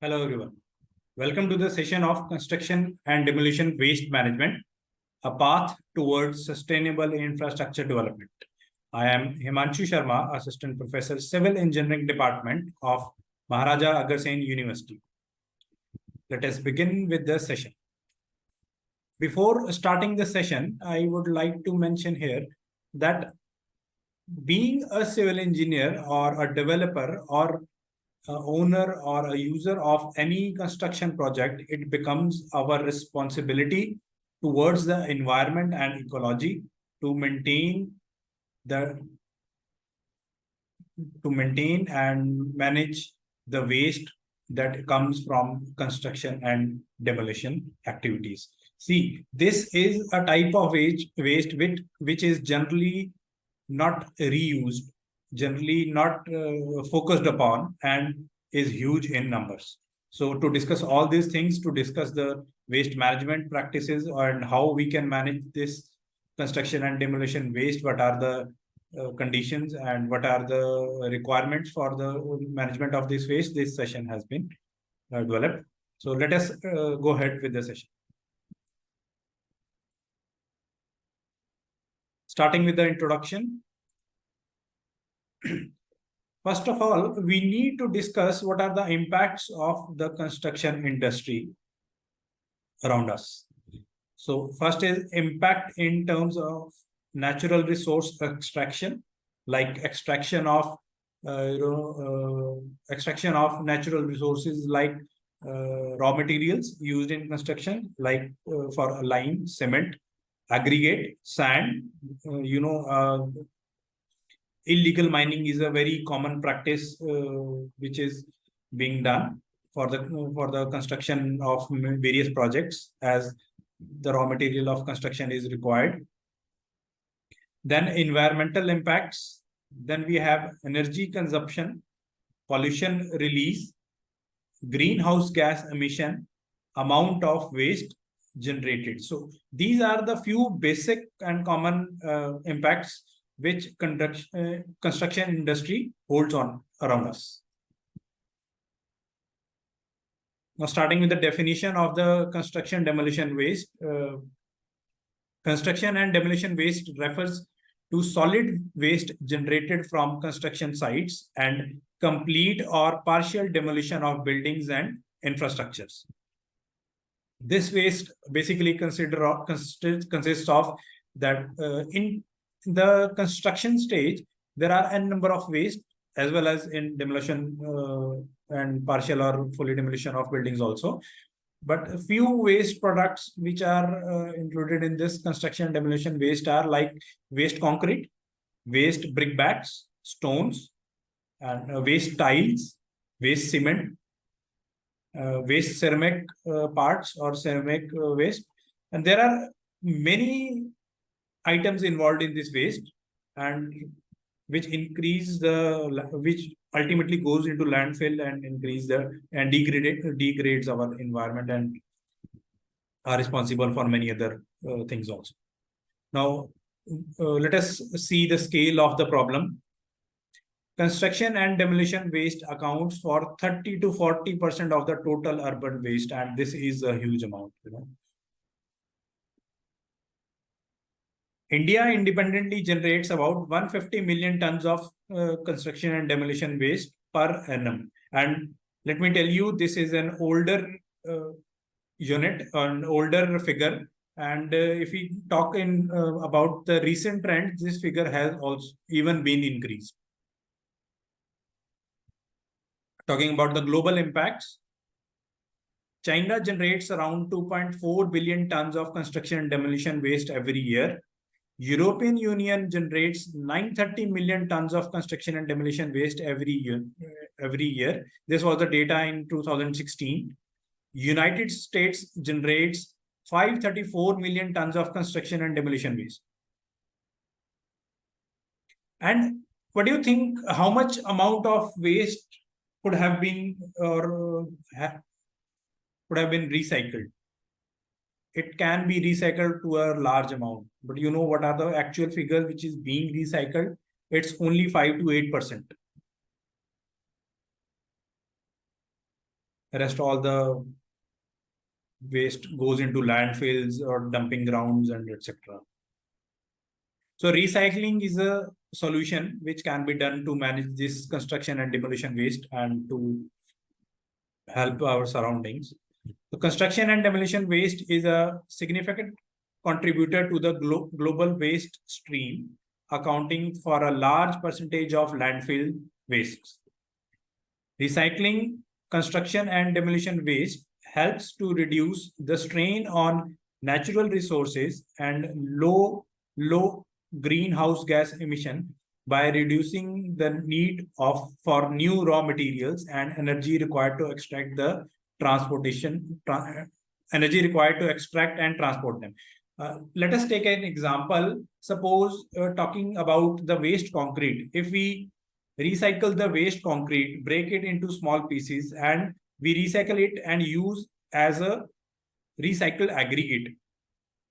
Hello everyone. Welcome to the session of Construction and Demolition Waste Management, a path towards sustainable infrastructure development. I am Himanshu Sharma, Assistant Professor, Civil Engineering Department of Maharaja Agarsen University. Let us begin with the session. Before starting the session, I would like to mention here that being a civil engineer or a developer or owner or a user of any construction project, it becomes our responsibility towards the environment and ecology to maintain the and manage the waste that comes from construction and demolition activities. See, this is a type of waste which is generally not reused, generally not focused upon, and is huge in numbers. So to discuss all these things, to discuss the waste management practices and how we can manage this construction and demolition waste, what are the conditions and what are the requirements for the management of this waste, this session has been developed. So let us go ahead with the session. Starting with the introduction. First of all, we need to discuss what are the impacts of the construction industry around us. So first is impact in terms of natural resource extraction, like extraction of extraction of natural resources like raw materials used in construction, like for lime, cement, aggregate, sand. Illegal mining is a very common practice which is being done for the construction of various projects, as the raw material of construction is required. Then environmental impacts. Then we have energy consumption, pollution release, greenhouse gas emission, amount of waste generated. So these are the few basic and common impacts which construction industry holds on around us. Now, starting with the definition of the construction demolition waste. Construction and demolition waste refers to solid waste generated from construction sites and complete or partial demolition of buildings and infrastructures. This waste basically consists of that in the construction stage, there are a number of waste, as well as in demolition and partial or fully demolition of buildings also. But a few waste products which are included in this construction and demolition waste are like waste concrete, waste brickbats, stones, and waste tiles, waste cement, waste ceramic parts or ceramic waste. And there are many items involved in this waste, and which ultimately goes into landfill and degrades our environment and are responsible for many other things also. Now, let us see the scale of the problem. Construction and demolition waste accounts for 30 to 40% of the total urban waste, and this is a huge amount. India independently generates about 150 million tons of construction and demolition waste per annum. And let me tell you, this is an older unit, an older figure. And if we talk about the recent trend, this figure has also even been increased. Talking about the global impacts, China generates around 2.4 billion tons of construction and demolition waste every year. European Union generates 930 million tons of construction and demolition waste every year. This was the data in 2016. United States generates 534 million tons of construction and demolition waste. And what do you think, how much amount of waste could have been recycled? It can be recycled to a large amount, but you know what are the actual figures which is being recycled? It's only 5 to 8%. Rest all the waste goes into landfills or dumping grounds and etc. So recycling is a solution which can be done to manage this construction and demolition waste and to help our surroundings. The construction and demolition waste is a significant contributor to the global waste stream, accounting for a large percentage of landfill wastes. Recycling construction and demolition waste helps to reduce the strain on natural resources and low greenhouse gas emission by reducing the need of for new raw materials and energy required to extract the energy required to extract and transport them. Let us take an example. Suppose talking about the waste concrete. If we recycle the waste concrete, break it into small pieces, and we recycle it and use as a recycled aggregate.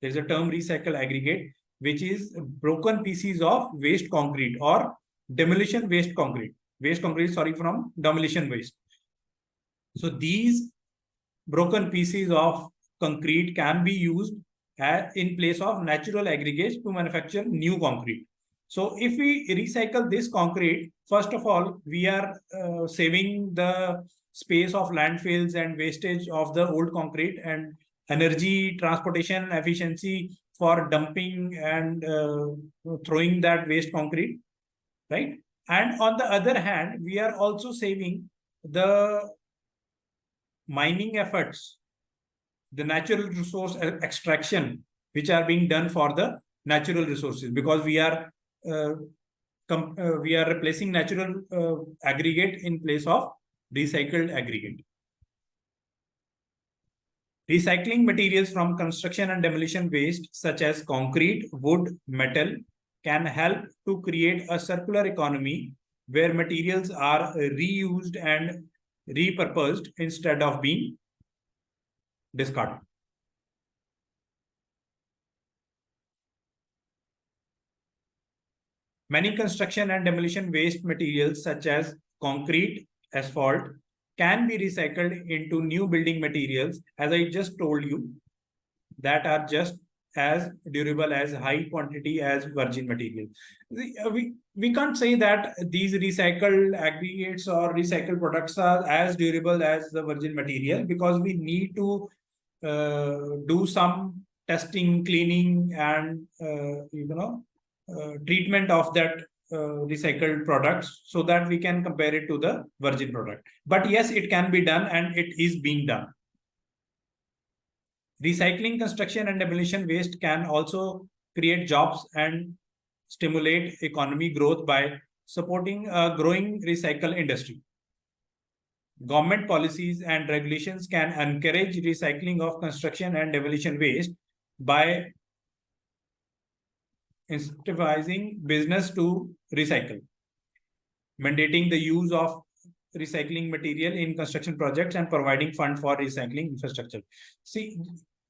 There's a term recycle aggregate, which is broken pieces of waste concrete or demolition waste concrete. Waste concrete, sorry, from demolition waste. So these broken pieces of concrete can be used in place of natural aggregates to manufacture new concrete. So if we recycle this concrete, first of all, we are saving the space of landfills and wastage of the old concrete and energy transportation efficiency for dumping and throwing that waste concrete, right? And on the other hand, we are also saving the mining efforts, the natural resource extraction, which are being done for the natural resources, because we are replacing natural aggregate in place of recycled aggregate. Recycling materials from construction and demolition waste, such as concrete, wood, metal, can help to create a circular economy where materials are reused and repurposed instead of being discarded. Many construction and demolition waste materials, such as concrete, asphalt, can be recycled into new building materials, as I just told you, that are just as durable as high quantity as virgin material. We can't say that these recycled aggregates or recycled products are as durable as the virgin material, because we need to do some testing, cleaning, and treatment of that recycled products so that we can compare it to the virgin product. But yes, it can be done and it is being done. Recycling construction and demolition waste can also create jobs and stimulate economy growth by supporting a growing recycle industry. Government policies and regulations can encourage recycling of construction and demolition waste by incentivizing business to recycle, mandating the use of recycling material in construction projects, and providing fund for recycling infrastructure. See,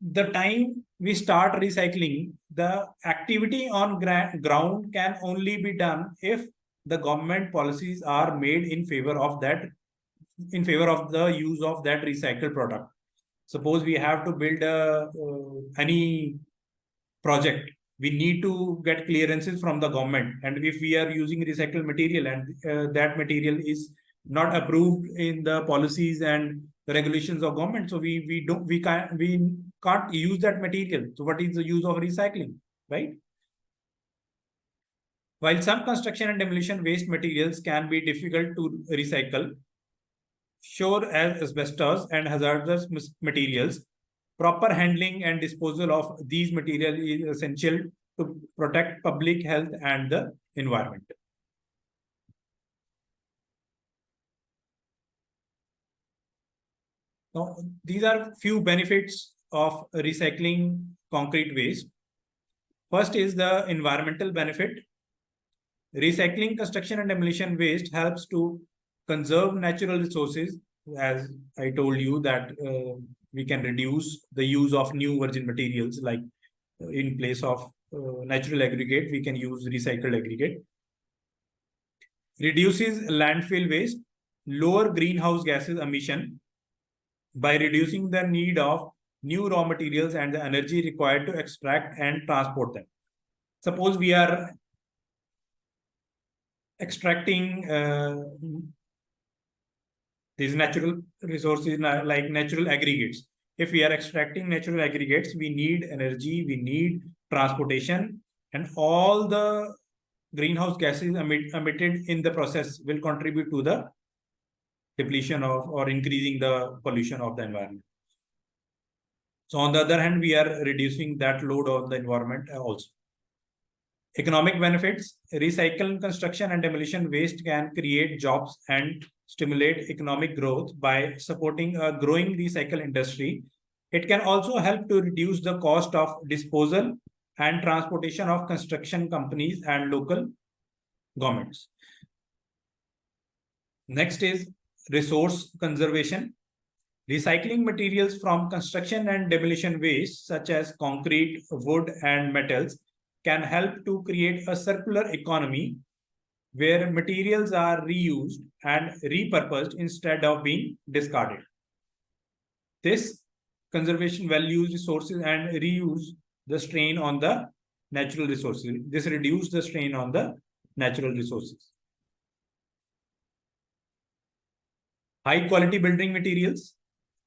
the time we start recycling, the activity on ground can only be done if the government policies are made in favor of that, in favor of the use of that recycled product. Suppose we have to build any project, we need to get clearances from the government, and if we are using recycled material and that material is not approved in the policies and the regulations of government, so we can't use that material. So what is the use of recycling, right? While some construction and demolition waste materials can be difficult to recycle, sure as asbestos and hazardous materials, proper handling and disposal of these materials is essential to protect public health and the environment. Now, these are few benefits of recycling concrete waste. First is the environmental benefit. Recycling construction and demolition waste helps to conserve natural resources. As I told you that we can reduce the use of new virgin materials, like in place of natural aggregate, we can use recycled aggregate. Reduces landfill waste, lower greenhouse gases emission, by reducing the need of new raw materials and the energy required to extract and transport them. Suppose we are extracting these natural resources like natural aggregates. If we are extracting natural aggregates, we need energy, we need transportation, and all the greenhouse gases emitted in the process will contribute to the depletion of or increasing the pollution of the environment. So on the other hand, we are reducing that load on the environment also. Economic benefits: recycle, construction, and demolition waste can create jobs and stimulate economic growth by supporting a growing recycle industry. It can also help to reduce the cost of disposal and transportation of construction companies and local governments. Next is resource conservation. Recycling materials from construction and demolition waste, such as concrete, wood, and metals, can help to create a circular economy where materials are reused and repurposed instead of being discarded. This conservation values resources and reuse the strain on the natural resources. This reduces the strain on the natural resources. High quality building materials.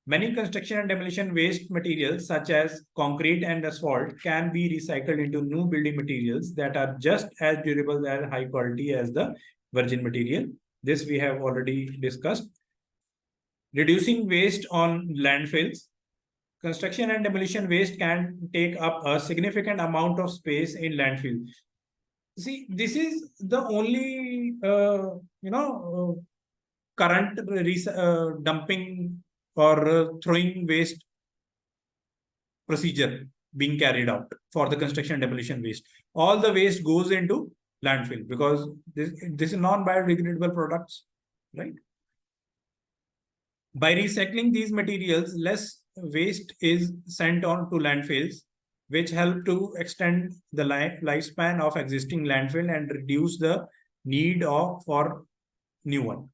Many construction and demolition waste materials, such as concrete and asphalt, can be recycled into new building materials that are just as durable and high quality as the virgin material. This we have already discussed. Reducing waste on landfills. Construction and demolition waste can take up a significant amount of space in landfill. See, this is the only, current dumping or throwing waste procedure being carried out for the construction and demolition waste. All the waste goes into landfill because this is non-biodegradable products, right? By recycling these materials, less waste is sent on to landfills, which help to extend the lifespan of existing landfill and reduce the need for new one.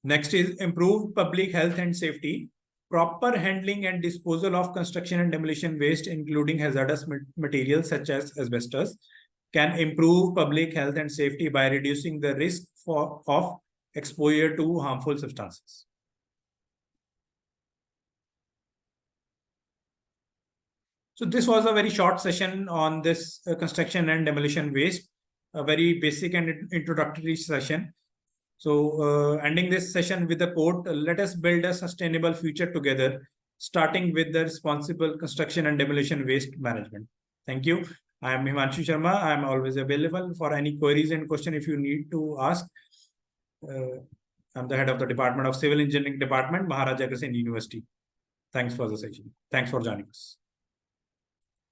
Next is improved public health and safety. Proper handling and disposal of construction and demolition waste, including hazardous materials such as asbestos, can improve public health and safety by reducing the risk of exposure to harmful substances. So this was a very short session on this construction and demolition waste, a very basic and introductory session. So ending this session with a quote, let us build a sustainable future together, starting with the responsible construction and demolition waste management. Thank you. I am Himanshu Sharma. I am always available for any queries and questions if you need to ask. I'm the head of the Department of Civil Engineering Department, Maharaja Agrawal University. Thanks for the session. Thanks for joining us.